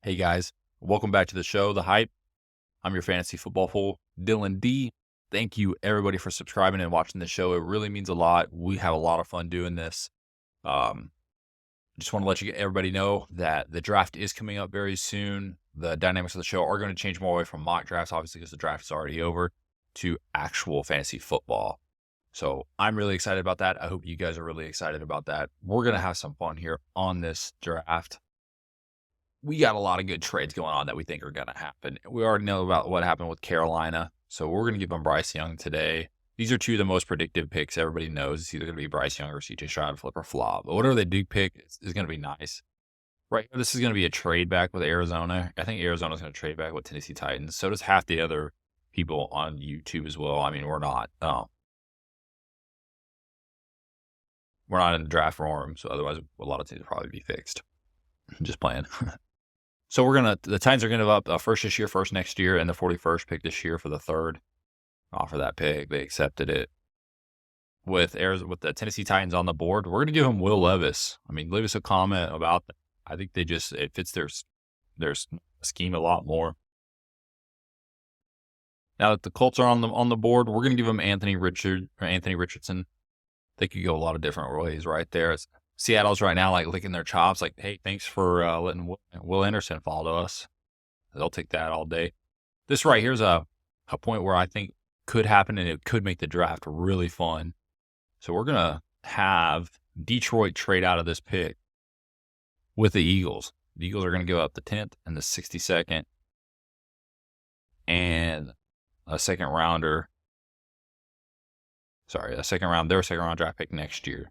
Hey guys, welcome back to the show, The Hype. I'm your fantasy football fool, Dylan D. Thank you everybody for subscribing and watching the show. It really means a lot. We have a lot of fun doing this. Um, just want to let everybody know that the draft is coming up very soon. The dynamics of the show are going to change more away from mock drafts, obviously, because the draft is already over, to actual fantasy football. So I'm really excited about that. I hope you guys are really excited about that. We're going to have some fun here on this draft. We got a lot of good trades going on that we think are going to happen. We already know about what happened with Carolina, so we're going to give them Bryce Young today. These are two of the most predictive picks. Everybody knows it's either going to be Bryce Young or CJ Stroud, flip or flop. But whatever they do pick is going to be nice. Right, this is going to be a trade back with Arizona. I think Arizona's going to trade back with Tennessee Titans. So does half the other people on YouTube as well. I mean, we're not in the draft room, so otherwise a lot of things would probably be fixed. Just playing. So the Titans are going to give up first this year, first next year, and the 41st pick this year for the third. Offer that pick. They accepted it. With the Tennessee Titans on the board, we're going to give them Will Levis. I mean, leave us a comment about that. I think it fits their scheme a lot more. Now that the Colts are on the board, we're going to give them Anthony Richardson. They could go a lot of different ways right there. Seattle's right now like licking their chops, like, hey, thanks for letting Will Anderson fall to us. They'll take that all day. This right here's a point where I think could happen, and it could make the draft really fun. So we're going to have Detroit trade out of this pick with the Eagles. The Eagles are going to give up the 10th and the 62nd and a second round draft pick next year.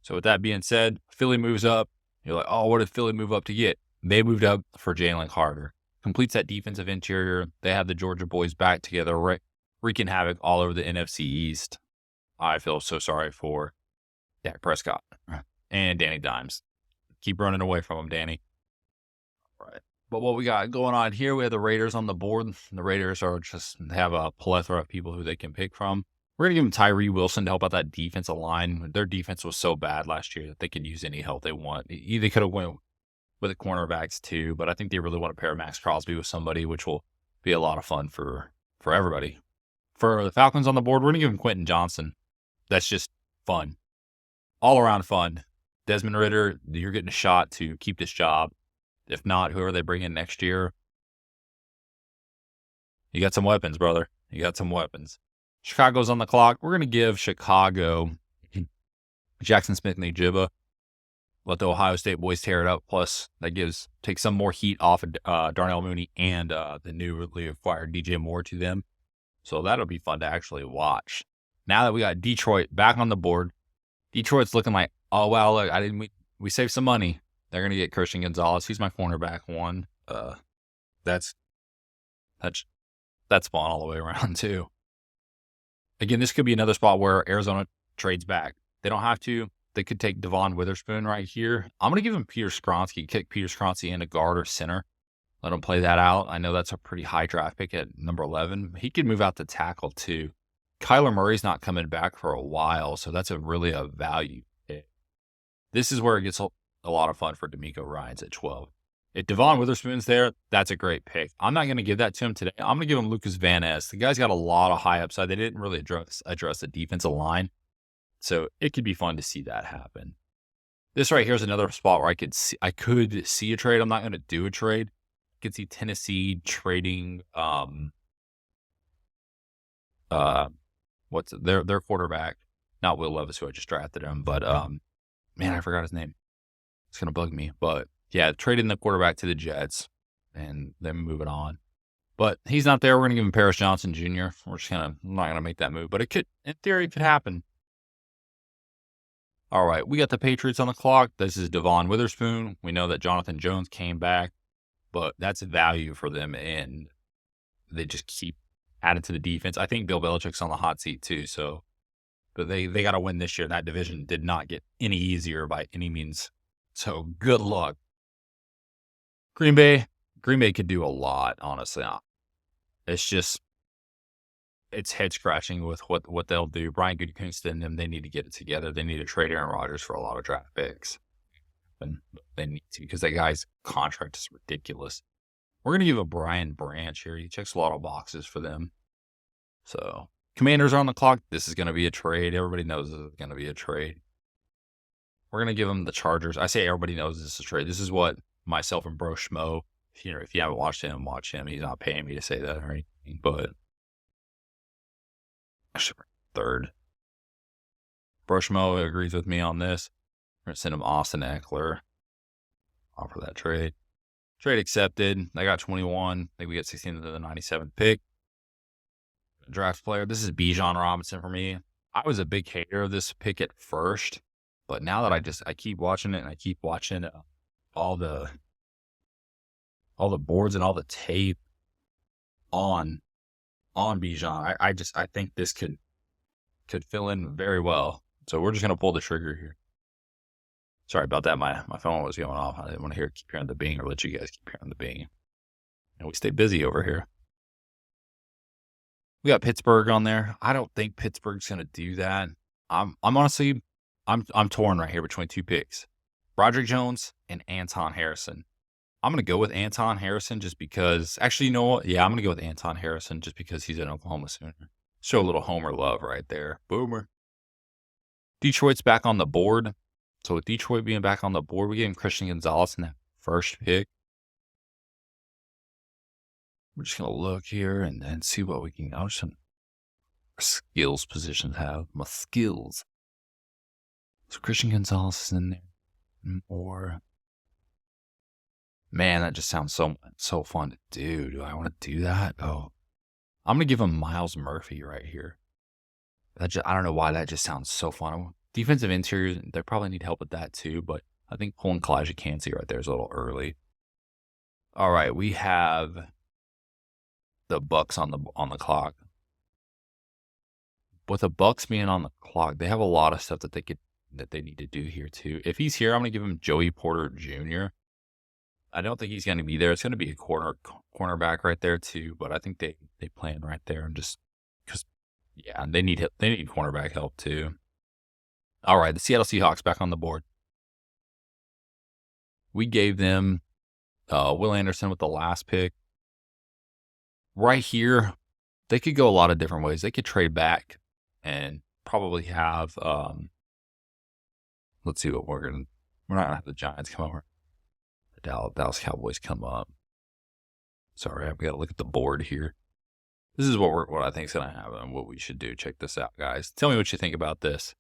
So with that being said, Philly moves up. You're like, oh, what did Philly move up to get? They moved up for Jalen Carter. Completes that defensive interior. They have the Georgia boys back together, wreaking havoc all over the NFC East. I feel so sorry for Dak Prescott and Danny Dimes. Keep running away from him, Danny. All right. But what we got going on here, we have the Raiders on the board. The Raiders have a plethora of people who they can pick from. We're going to give them Tyree Wilson to help out that defensive line. Their defense was so bad last year that they could use any help they want. They could have went with the cornerbacks too, but I think they really want to pair Max Crosby with somebody, which will be a lot of fun for everybody. For the Falcons on the board, we're going to give them Quentin Johnson. That's just fun. All around fun. Desmond Ridder, you're getting a shot to keep this job. If not, whoever they bring in next year, you got some weapons, brother. You got some weapons. Chicago's on the clock. We're going to give Chicago Jackson Smith-Njigba. Let the Ohio State boys tear it up. Plus, that takes some more heat off of Darnell Mooney and the newly acquired DJ Moore to them. So that'll be fun to actually watch. Now that we got Detroit back on the board, Detroit's looking like, oh, wow, look, we saved some money. They're going to get Christian Gonzalez. He's my cornerback one. That's fun all the way around, too. Again, this could be another spot where Arizona trades back. They don't have to. They could take Devon Witherspoon right here. I'm going to give him Peter Skronsky, kick Peter Skronsky into guard or center. Let him play that out. I know that's a pretty high draft pick at number 11. He could move out to tackle, too. Kyler Murray's not coming back for a while, so that's really a value pick. This is where it gets a lot of fun for D'Amico Ryans at 12. If Devon Witherspoon's there, that's a great pick. I'm not going to give that to him today. I'm going to give him Lucas Van Ness. The guy's got a lot of high upside. They didn't really address the defensive line, so it could be fun to see that happen. This right here is another spot where I could see a trade. I'm not going to do a trade. I could see Tennessee trading their quarterback, not Will Levis, who I just drafted him, but man, I forgot his name. It's going to bug me, but yeah, trading the quarterback to the Jets and then moving on. But he's not there. We're going to give him Paris Johnson Jr. We're just I'm not going to make that move, but it could, in theory, it could happen. All right, we got the Patriots on the clock. This is Devon Witherspoon. We know that Jonathan Jones came back, but that's a value for them, and they just keep adding to the defense. I think Bill Belichick's on the hot seat too, but they got to win this year. That division did not get any easier by any means. So good luck. Green Bay could do a lot, honestly. It's head scratching with what they'll do. Brian Gutekunst and them, they need to get it together. They need to trade Aaron Rodgers for a lot of draft picks. they need to because that guy's contract is ridiculous. We're going to give a Brian Branch here. He checks a lot of boxes for them. So, Commanders are on the clock. This is going to be a trade. Everybody knows this is going to be a trade. We're going to give them the Chargers. I say everybody knows this is a trade. This is what myself and Bro Schmo, if you haven't watched him, watch him. He's not paying me to say that or anything, but I should bring third. Bro Schmo agrees with me on this. We're going to send him Austin Eckler. Offer that trade. Trade accepted. They got 21. I think we get 16 to the 97th pick. Draft player. This is Bijan Robinson for me. I was a big hater of this pick at first, but now that I keep watching it and I keep watching all the boards and all the tape on Bijan, I think this could fill in very well. So we're just gonna pull the trigger here. Sorry about that. My phone was going off. I didn't want to keep hearing the bing or let you guys keep hearing the bing. And we stay busy over here. We got Pittsburgh on there. I don't think Pittsburgh's gonna do that. I'm honestly torn right here between two picks. Broderick Jones and Anton Harrison. I'm gonna go with Anton Harrison just because actually, you know what? Yeah, I'm gonna go with Anton Harrison just because he's an Oklahoma Sooner. Show a little homer love right there. Boomer. Detroit's back on the board. So with Detroit being back on the board, we gave him Christian Gonzalez in that first pick. We're just going to look here and then see what we can. Some skills positions have. My skills. So Christian Gonzalez is in there. More. Man, that just sounds so fun to do. Do I want to do that? Oh. I'm going to give him Miles Murphy right here. I don't know why that just sounds so fun. Defensive interiors, they probably need help with that too, but I think pulling Kalijah Kancey right there is a little early. All right, we have the Bucks on the clock. With the Bucks being on the clock, they have a lot of stuff that they need to do here too. If he's here, I'm going to give him Joey Porter Jr. I don't think he's going to be there. It's going to be a cornerback right there too, but I think they plan right there and just because they need cornerback help too. All right, the Seattle Seahawks back on the board. We gave them Will Anderson with the last pick. Right here, they could go a lot of different ways. They could trade back and probably have, let's see what we're not going to have the Giants come over. The Dallas Cowboys come up. Sorry, I've got to look at the board here. This is what I think is going to happen and what we should do. Check this out, guys. Tell me what you think about this.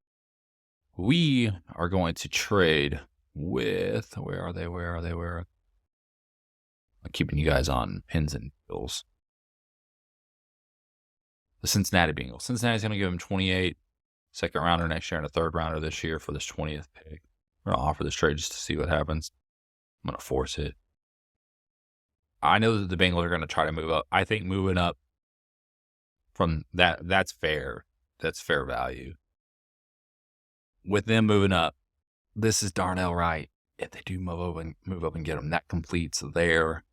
We are going to trade with, where are they? I'm keeping you guys on pins and needles. The Cincinnati Bengals. Cincinnati's going to give him 28, second rounder next year and a third rounder this year for this 20th pick. We're going to offer this trade just to see what happens. I'm going to force it. I know that the Bengals are going to try to move up. I think moving up from that's fair. That's fair value. With them moving up, this is Darnell Wright. If they do move up and get him, that completes their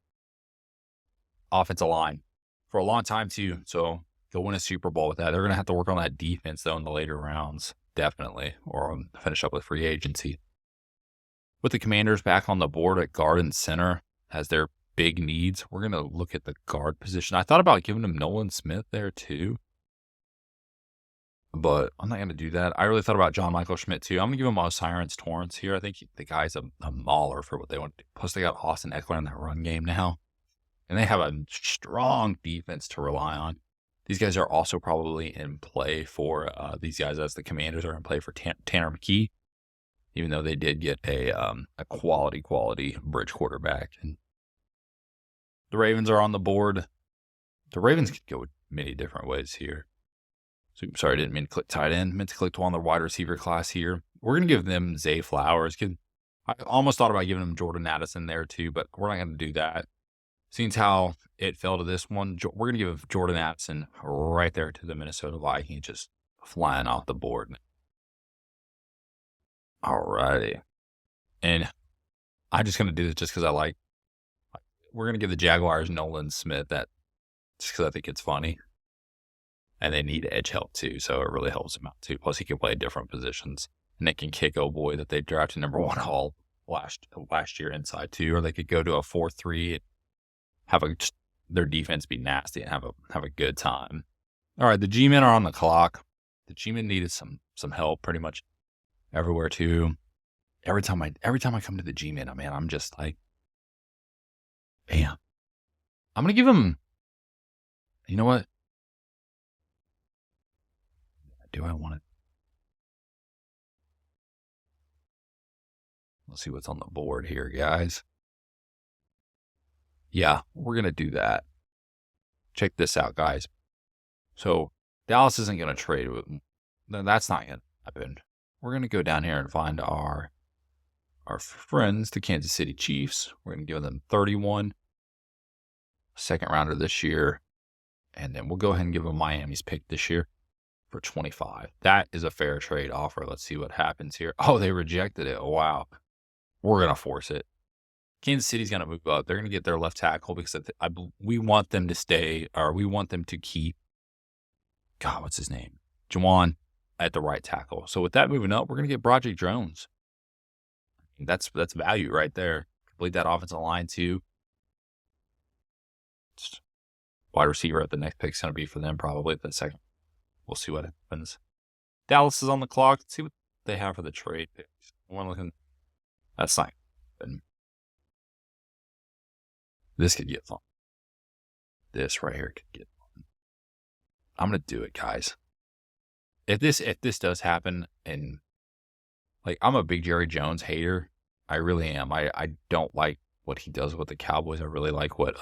offensive line for a long time too. So go win a Super Bowl with that. They're going to have to work on that defense though in the later rounds, definitely, or finish up with free agency. With the Commanders back on the board at guard and center as their big needs, we're going to look at the guard position. I thought about giving them Nolan Smith there too, but I'm not going to do that. I really thought about John Michael Schmidt too. I'm going to give him O'Cyrus Torrance here. I think the guy's a mauler for what they want to do. Plus, they got Austin Eckler in that run game now, and they have a strong defense to rely on. These guys are also probably in play for these guys as the Commanders are in play for Tanner McKee, even though they did get a quality bridge quarterback. And the Ravens are on the board. The Ravens could go many different ways here. So, sorry, I didn't mean to click tight end. Meant to click on the wide receiver class here. We're going to give them Zay Flowers. I almost thought about giving them Jordan Addison there too, but we're not going to do that. Seeing how it fell to this one, we're going to give Jordan Addison right there to the Minnesota Vikings, just flying off the board. All righty. And I'm just going to do this just because we're going to give the Jaguars Nolan Smith just because I think it's funny. And they need edge help too, so it really helps him out too. Plus, he can play different positions. And they can kick, oh boy, that they drafted number 1 last year inside too, or they could go to a 4-3 and have their defense be nasty and have a good time. All right, the G-men are on the clock. The G-men needed some help pretty much everywhere too. Every time I come to the G-men, man, I'm just like, damn. I'm gonna give him. You know what? Do I want it? Let's see what's on the board here, guys. Yeah, we're going to do that. Check this out, guys. So Dallas isn't going to trade with them. That's not going to happen. We're going to go down here and find our friends, the Kansas City Chiefs. We're going to give them 31, second rounder this year. And then we'll go ahead and give them Miami's pick this year for 25. That is a fair trade offer. Let's see what happens here. Oh, they rejected it. Oh, wow. We're going to force it. Kansas City's going to move up. They're going to get their left tackle because we want them to stay, or we want them to keep, God, what's his name? Juwan at the right tackle. So with that moving up, we're going to get Broderick Jones. That's value right there. Complete that offensive line too. Wide receiver at the next pick is going to be for them probably at the second. We'll see what happens. Dallas is on the clock. Let's see what they have for the trade picks. We're looking. That's not good. This could get fun. This right here could get fun. I'm gonna do it, guys. If this does happen, and like I'm a big Jerry Jones hater, I really am. I don't like what he does with the Cowboys. I really like what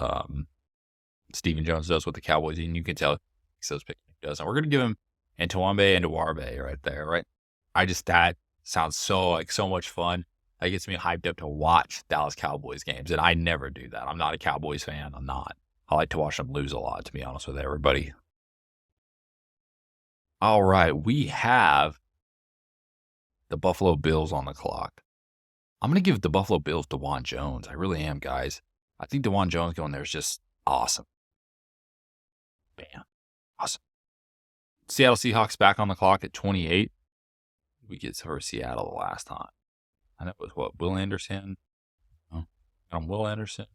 Stephen Jones does with the Cowboys, and you can tell those picks does. And we're gonna give him Ntowambe and Duarbe right there, right? That sounds so much fun. That gets me hyped up to watch Dallas Cowboys games, and I never do that. I'm not a Cowboys fan. I'm not. I like to watch them lose a lot, to be honest with everybody. All right, we have the Buffalo Bills on the clock. I'm going to give the Buffalo Bills DeJuan Jones. I really am, guys. I think DeJuan Jones going there is just awesome. Bam. Awesome. Seattle Seahawks back on the clock at 28. We get for Seattle the last time. And it was what? Will Anderson? Oh, Will Anderson.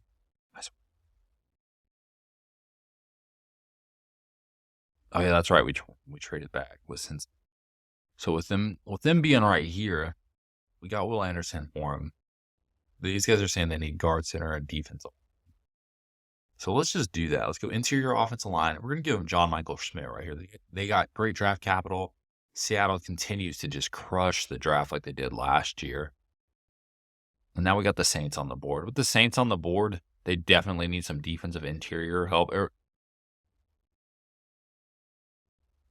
Oh yeah, that's right. We traded back with since. So with them being right here, we got Will Anderson for him. These guys are saying they need guard, center, and defensive. So let's just do that. Let's go interior offensive line. We're gonna give them John Michael Schmidt right here. They got great draft capital. Seattle continues to just crush the draft like they did last year. And now we got the Saints on the board. With the Saints on the board, they definitely need some defensive interior help.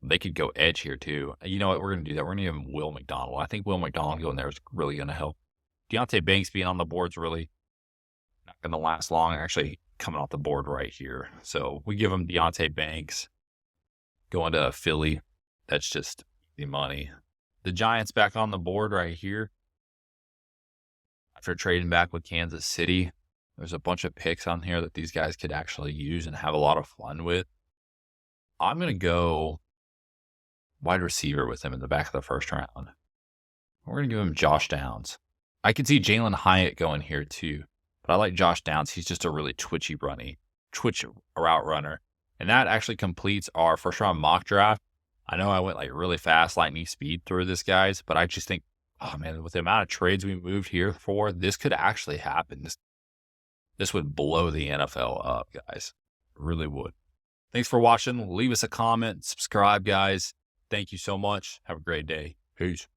They could go edge here too. You know what? We're going to do that. We're going to give him Will McDonald. I think Will McDonald going there is really going to help. Deonte Banks being on the board is really not going to last long. Actually, coming off the board right here. So we give him Deonte Banks going to Philly. That's just the money. The Giants back on the board right here. After trading back with Kansas City, there's a bunch of picks on here that these guys could actually use and have a lot of fun with. I'm going to go wide receiver with him in the back of the first round. We're going to give him Josh Downs. I could see Jalen Hyatt going here too, but I like Josh Downs. He's just a really twitch route runner. And that actually completes our first round mock draft. I know I went like really fast, lightning speed through this, guys, but I just think, oh man, with the amount of trades we moved here for, this could actually happen. This would blow the NFL up, guys. It really would. Thanks for watching. Leave us a comment, subscribe, guys. Thank you so much. Have a great day. Peace.